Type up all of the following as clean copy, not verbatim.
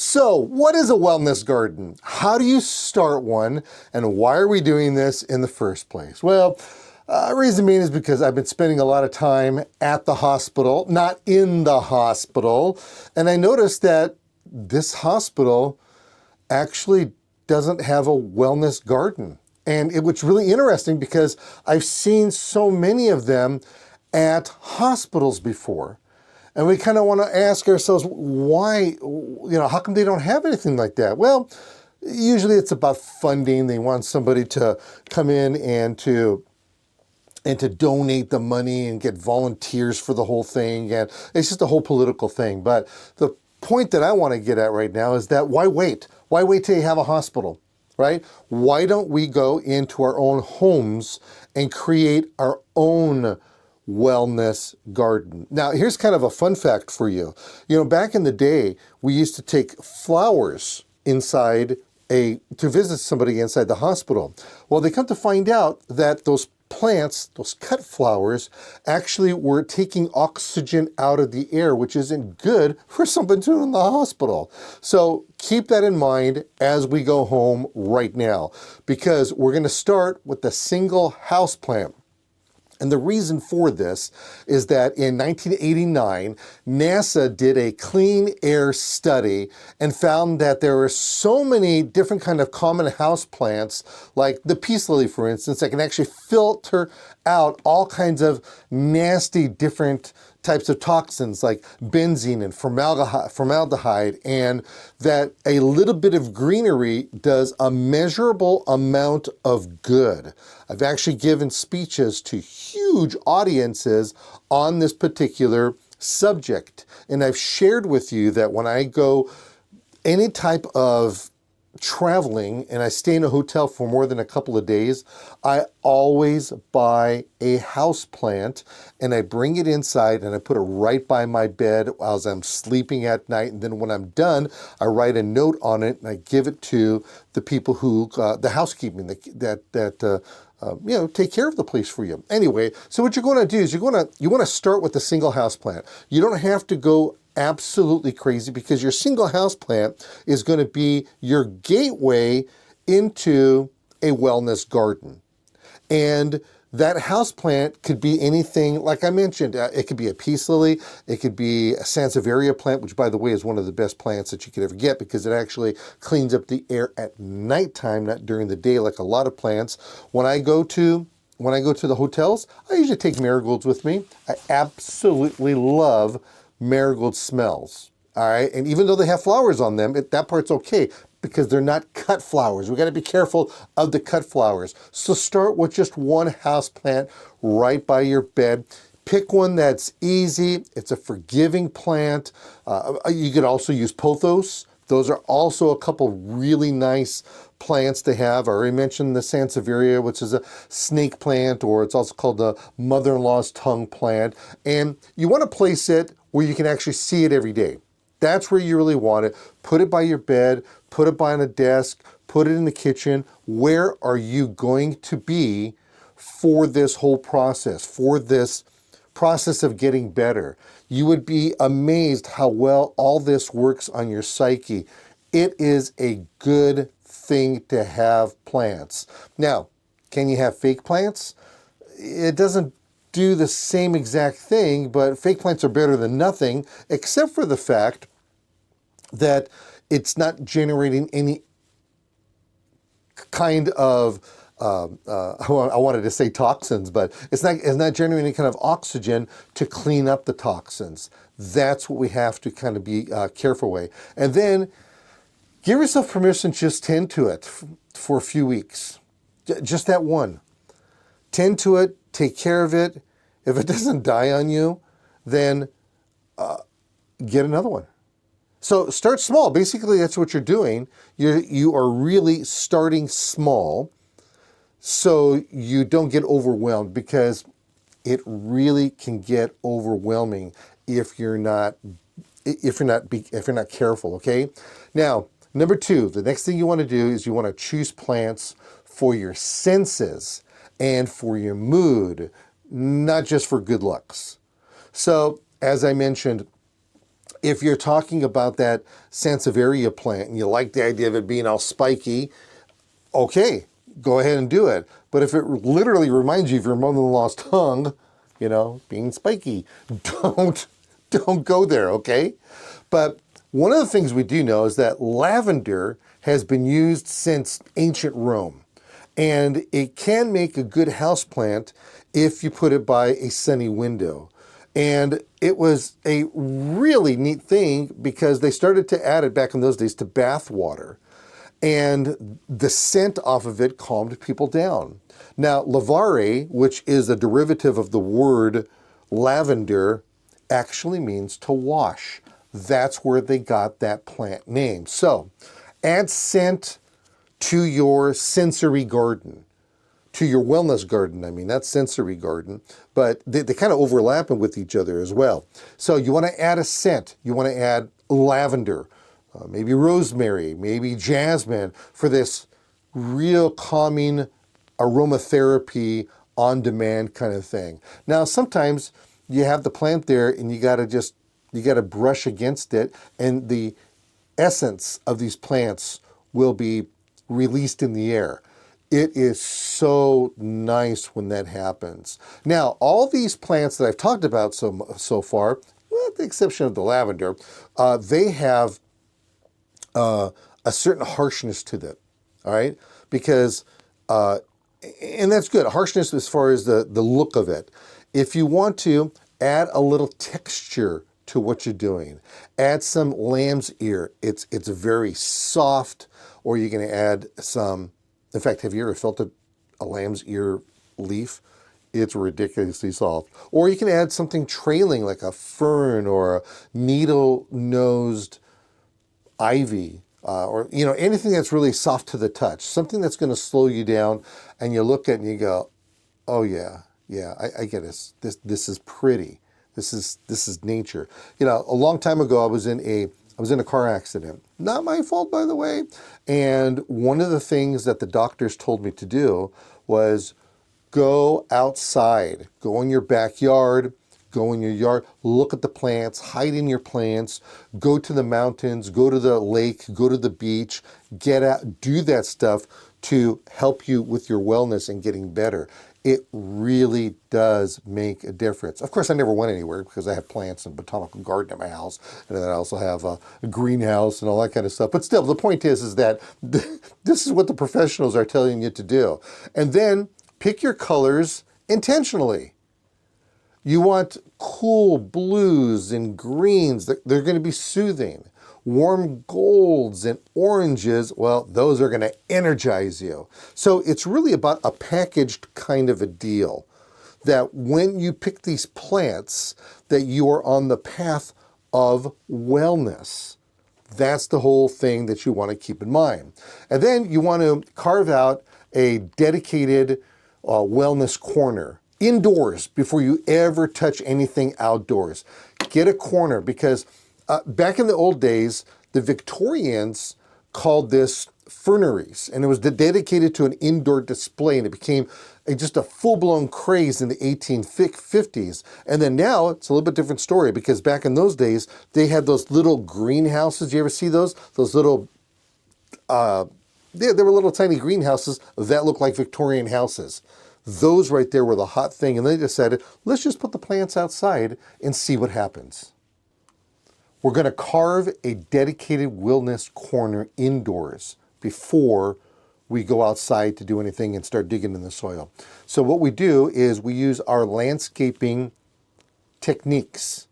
So, what is a wellness garden? How do you start one? And why are we doing this in the first place? Well, reason being is because I've been spending a lot of time at the hospital, not in the hospital, and I noticed that this hospital actually doesn't have a wellness garden. And it was really interesting because I've seen so many of them at hospitals before. And we kind of want to ask ourselves, why, how come they don't have anything like that? Well, usually it's about funding. They want somebody to come in and to donate the money and get volunteers for the whole thing. And it's just a whole political thing. But the point that I want to get at right now is that why wait? Why wait till you have a hospital, right? Why don't we go into our own homes and create our own wellness garden? Now, here's kind of a fun fact for you. Back in the day, we used to take flowers to visit somebody inside the hospital. Well, they come to find out that those plants, those cut flowers, actually were taking oxygen out of the air, which isn't good for somebody in the hospital. So keep that in mind as we go home right now, because we're going to start with the single house plant. And the reason for this is that in 1989, NASA did a clean air study and found that there were so many different kind of common house plants, like the peace lily, for instance, that can actually filter out all kinds of nasty different types of toxins like benzene and formaldehyde, and that a little bit of greenery does a measurable amount of good. I've actually given speeches to huge audiences on this particular subject, and I've shared with you that when I go any type of traveling and I stay in a hotel for more than a couple of days, I always buy a house plant and I bring it inside and I put it right by my bed as I'm sleeping at night. And then when I'm done, I write a note on it and I give it to the people who, the housekeeping that take care of the place for you. Anyway, so what you're going to do is you want to start with a single house plant. You don't have to go absolutely crazy, because your single house plant is going to be your gateway into a wellness garden. And that house plant could be anything, like I mentioned. It could be a peace lily. It could be a Sansevieria plant, which, by the way, is one of the best plants that you could ever get, because it actually cleans up the air at nighttime, not during the day, like a lot of plants. When I go to the hotels, I usually take marigolds with me. I absolutely love marigold smells. All right. And even though they have flowers on them, that part's okay, because they're not cut flowers. We got to be careful of the cut flowers. So start with just one house plant right by your bed. Pick one that's easy. It's a forgiving plant. You could also use Pothos. Those are also a couple really nice plants to have. I already mentioned the Sansevieria, which is a snake plant, or it's also called the mother-in-law's tongue plant. And you want to place it where you can actually see it every day. That's where you really want it. Put it by your bed, put it by on a desk, put it in the kitchen. Where are you going to be for this whole process, for this process of getting better? You would be amazed how well all this works on your psyche. It is a good thing to have plants. Now, can you have fake plants? It doesn't do the same exact thing, but fake plants are better than nothing, except for the fact that it's not generating any kind of I wanted to say toxins, but it's not generating any kind of oxygen to clean up the toxins. That's what we have to kind of be careful with. And then give yourself permission to just tend to it for a few weeks. Just that one. Tend to it, take care of it. If it doesn't die on you, then get another one. So start small. Basically, that's what you're doing. You are really starting small, so you don't get overwhelmed, because it really can get overwhelming if you're not careful. Okay. Now, number 2, the next thing you want to do is you want to choose plants for your senses and for your mood, not just for good looks. So, as I mentioned, If you're talking about that Sansevieria plant and you like the idea of it being all spiky, okay, go ahead and do it. But if it literally reminds you of your mother-in-law's tongue, you know, being spiky, don't go there, okay? But one of the things we do know is that lavender has been used since ancient Rome. And it can make a good houseplant if you put it by a sunny window. And it was a really neat thing because they started to add it back in those days to bath water. And the scent off of it calmed people down. Now, lavare, which is a derivative of the word lavender, actually means to wash. That's where they got that plant name. So, add scent to your sensory garden, to your wellness garden. I mean, that's sensory garden, but they kind of overlap with each other as well. So you want to add a scent. You want to add lavender, maybe rosemary, maybe jasmine for this real calming aromatherapy on demand kind of thing. Now, sometimes you have the plant there and you got to brush against it, and the essence of these plants will be released in the air. It is so nice when that happens. Now, all these plants that I've talked about so far, with the exception of the lavender, they have a certain harshness to them, all right? Because, and that's good, harshness as far as the look of it. If you want to add a little texture to what you're doing, add some lamb's ear. It's very soft, or you're going to add some. In fact, have you ever felt a lamb's ear leaf? It's ridiculously soft. Or you can add something trailing like a fern or a needle-nosed ivy, or anything that's really soft to the touch, something that's going to slow you down, and you look at it and you go, oh yeah, I get this. This is pretty. This is nature. A long time ago, I was in a car accident. Not my fault, by the way. And one of the things that the doctors told me to do was go outside, go in your backyard, go in your yard, look at the plants, hide in your plants, go to the mountains, go to the lake, go to the beach, get out, do that stuff to help you with your wellness and getting better. It really does make a difference. Of course, I never went anywhere because I have plants and botanical garden at my house, and then I also have a greenhouse and all that kind of stuff. But still, the point is that this is what the professionals are telling you to do. And then pick your colors intentionally. You want cool blues and greens. They're going to be soothing. Warm golds and oranges, well, those are going to energize you. So it's really about a packaged kind of a deal, that when you pick these plants, that you are on the path of wellness. That's the whole thing that you want to keep in mind. And then you want to carve out a dedicated wellness corner indoors before you ever touch anything outdoors. Get a corner, because back in the old days, the Victorians called this ferneries, and it was dedicated to an indoor display, and it became just a full-blown craze in the 1850s. And then now it's a little bit different story, because back in those days, they had those little greenhouses. You ever see those? Those little, they were little tiny greenhouses that looked like Victorian houses. Those right there were the hot thing, and they decided, let's just put the plants outside and see what happens. We're going to carve a dedicated wellness corner indoors before we go outside to do anything and start digging in the soil. So what we do is we use our landscaping techniques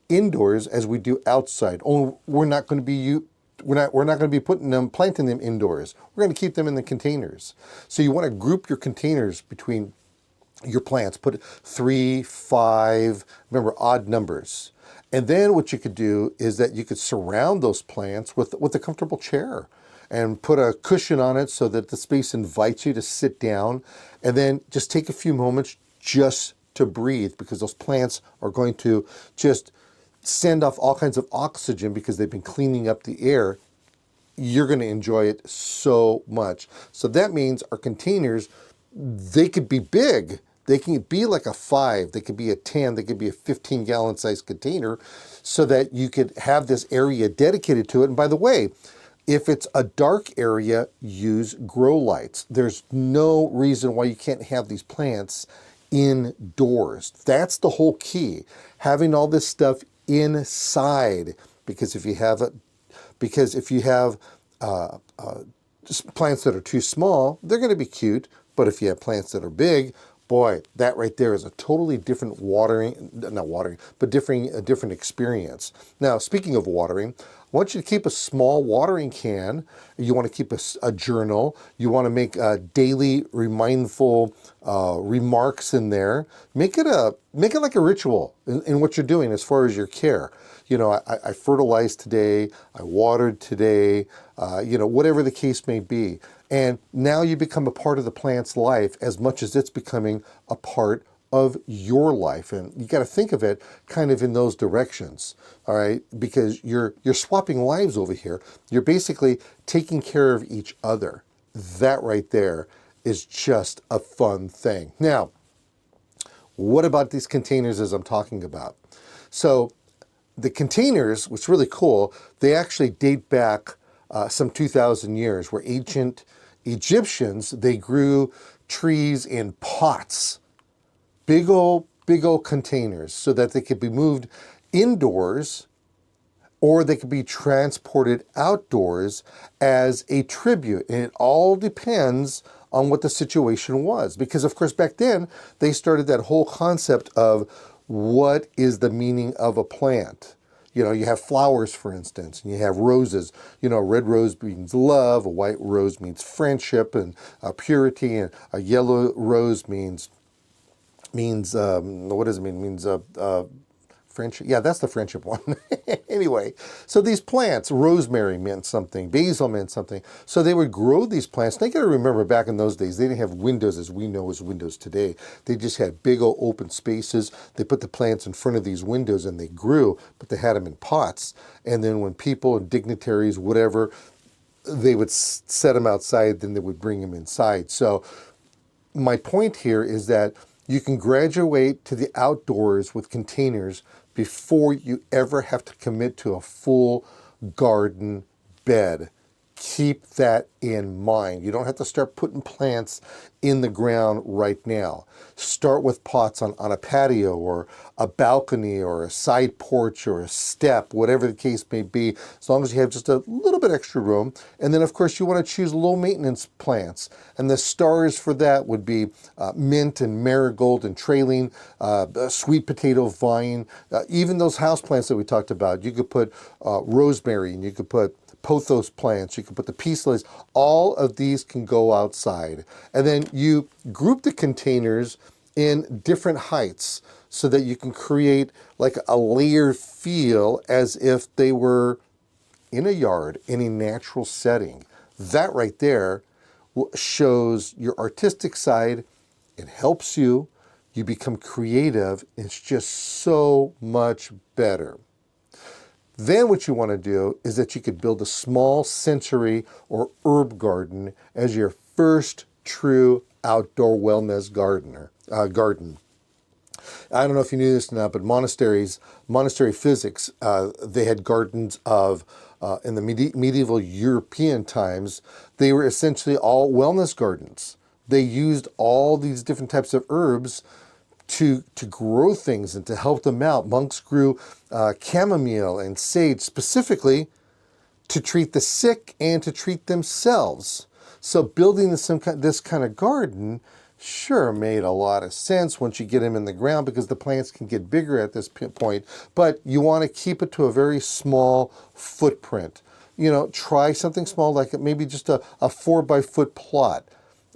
indoors as we do outside. Only we're not going to be planting them indoors. We're going to keep them in the containers. So you want to group your containers between your plants. Put 3, 5, remember, odd numbers. And then what you could do is that you could surround those plants with a comfortable chair and put a cushion on it so that the space invites you to sit down, and then just take a few moments just to breathe, because those plants are going to just send off all kinds of oxygen because they've been cleaning up the air. You're going to enjoy it so much. So that means our containers, they could be big. They can be like a 5, they could be a 10, they could be a 15-gallon size container, so that you could have this area dedicated to it. And by the way, if it's a dark area, use grow lights. There's no reason why you can't have these plants indoors. That's the whole key, having all this stuff inside. Because if you have plants that are too small, they're going to be cute. But if you have plants that are big, boy, that right there is a totally different different experience. Now, speaking of watering, I want you to keep a small watering can. You want to keep a journal. You want to make daily remindful remarks in there. Make it like a ritual in what you're doing as far as your care. You know, I fertilized today, I watered today, whatever the case may be. And now you become a part of the plant's life as much as it's becoming a part of your life. And you got to think of it kind of in those directions, all right? Because you're swapping lives over here. You're basically taking care of each other. That right there is just a fun thing. Now, what about these containers as I'm talking about? So the containers, what's really cool, they actually date back some 2,000 years, where ancient Egyptians, they grew trees in pots, big old containers, so that they could be moved indoors or they could be transported outdoors as a tribute. And it all depends on what the situation was. Because of course, back then, they started that whole concept of what is the meaning of a plant. You know, you have flowers, for instance, and you have roses. You know, a red rose means love, a white rose means friendship and purity, and a yellow rose means what does it mean? Means friendship. Yeah, that's the friendship one. Anyway, so these plants, rosemary meant something, basil meant something. So they would grow these plants. They got to remember, back in those days, they didn't have windows as we know as windows today. They just had big old open spaces. They put the plants in front of these windows and they grew, but they had them in pots. And then when people and dignitaries, whatever, they would set them outside, then they would bring them inside. So my point here is that you can graduate to the outdoors with containers before you ever have to commit to a full garden bed. Keep that in mind. You don't have to start putting plants in the ground right now. Start with pots on a patio or a balcony or a side porch or a step, whatever the case may be, as long as you have just a little bit extra room. And then, of course, you want to choose low maintenance plants. And the stars for that would be mint and marigold and trailing, sweet potato vine, even those house plants that we talked about. You could put rosemary, and you could put Pothos plants, you can put the peace lilies. All of these can go outside. And then you group the containers in different heights so that you can create like a layered feel as if they were in a yard, in a natural setting. That right there shows your artistic side. It helps you. You become creative. It's just so much better. Then what you want to do is that you could build a small sensory or herb garden as your first true outdoor wellness garden. I don't know if you knew this or not, but monastery physics, they had gardens of, in the medieval European times, they were essentially all wellness gardens. They used all these different types of herbs to grow things and to help them out. Monks grew chamomile and sage specifically to treat the sick and to treat themselves. So building this kind of garden sure made a lot of sense once you get them in the ground, because the plants can get bigger at this point, but you want to keep it to a very small footprint. You know, try something small, like maybe just a 4-by-4 plot,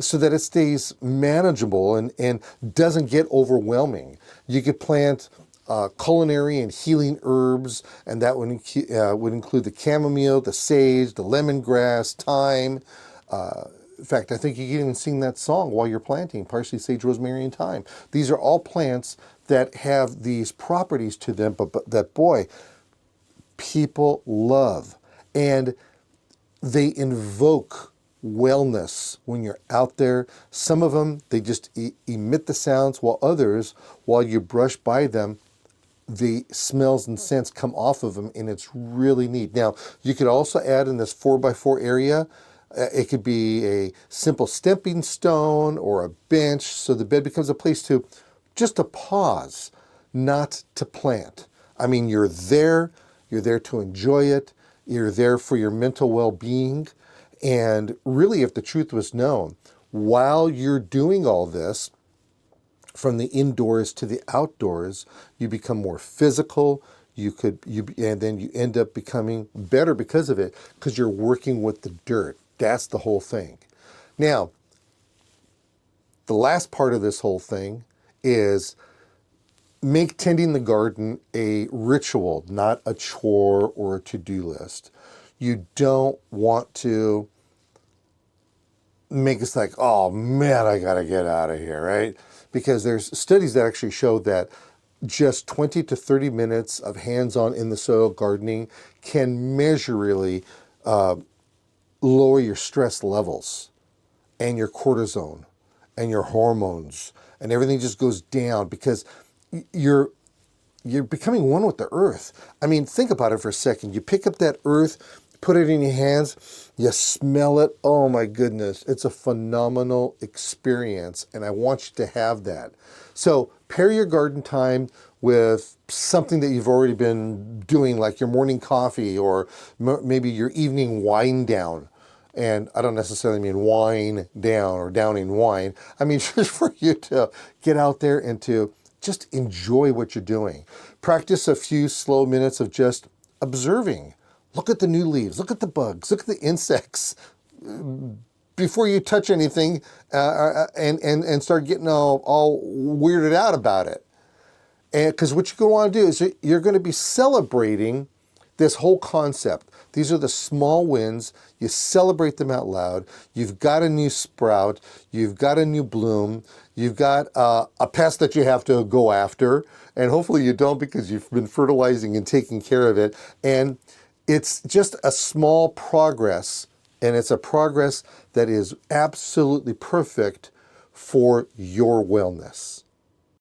so that it stays manageable and doesn't get overwhelming. You could plant culinary and healing herbs, and that would include the chamomile, the sage, the lemongrass, thyme. In fact, I think you can even sing that song while you're planting, parsley, sage, rosemary, and thyme. These are all plants that have these properties to them, but that, boy, people love. And they invoke wellness when you're out there. Some of them, they just emit the sounds, while others, while you brush by them, the smells and scents come off of them, and it's really neat. Now, you could also add in this 4x4 area, it could be a simple stepping stone or a bench, so the bed becomes a place to just to pause, not to plant. I mean, you're there to enjoy it, you're there for your mental well-being, and really, if the truth was known, while you're doing all this, from the indoors to the outdoors, you become more physical, and then you end up becoming better because of it, because you're working with the dirt. That's the whole thing. Now, the last part of this whole thing is make tending the garden a ritual, not a chore or a to-do list. You don't want to make us like, oh man, I gotta get out of here, right? Because there's studies that actually show that just 20 to 30 minutes of hands-on in the soil gardening can measurably lower your stress levels and your cortisol and your hormones, and everything just goes down because you're becoming one with the earth. I mean, think about it for a second. You pick up that earth, put it in your hands, you smell it. Oh my goodness, it's a phenomenal experience, and I want you to have that. So pair your garden time with something that you've already been doing, like your morning coffee or maybe your evening wind down. And I don't necessarily mean wine down or downing wine. I mean just for you to get out there and to just enjoy what you're doing. Practice a few slow minutes of just observing. Look at the new leaves, look at the bugs, look at the insects before you touch anything and start getting all weirded out about it. And because what you're going to want to do is you're going to be celebrating this whole concept. These are the small wins. You celebrate them out loud. You've got a new sprout. You've got a new bloom. You've got a pest that you have to go after. And hopefully you don't, because you've been fertilizing and taking care of it. And it's just a small progress. And it's a progress that is absolutely perfect for your wellness.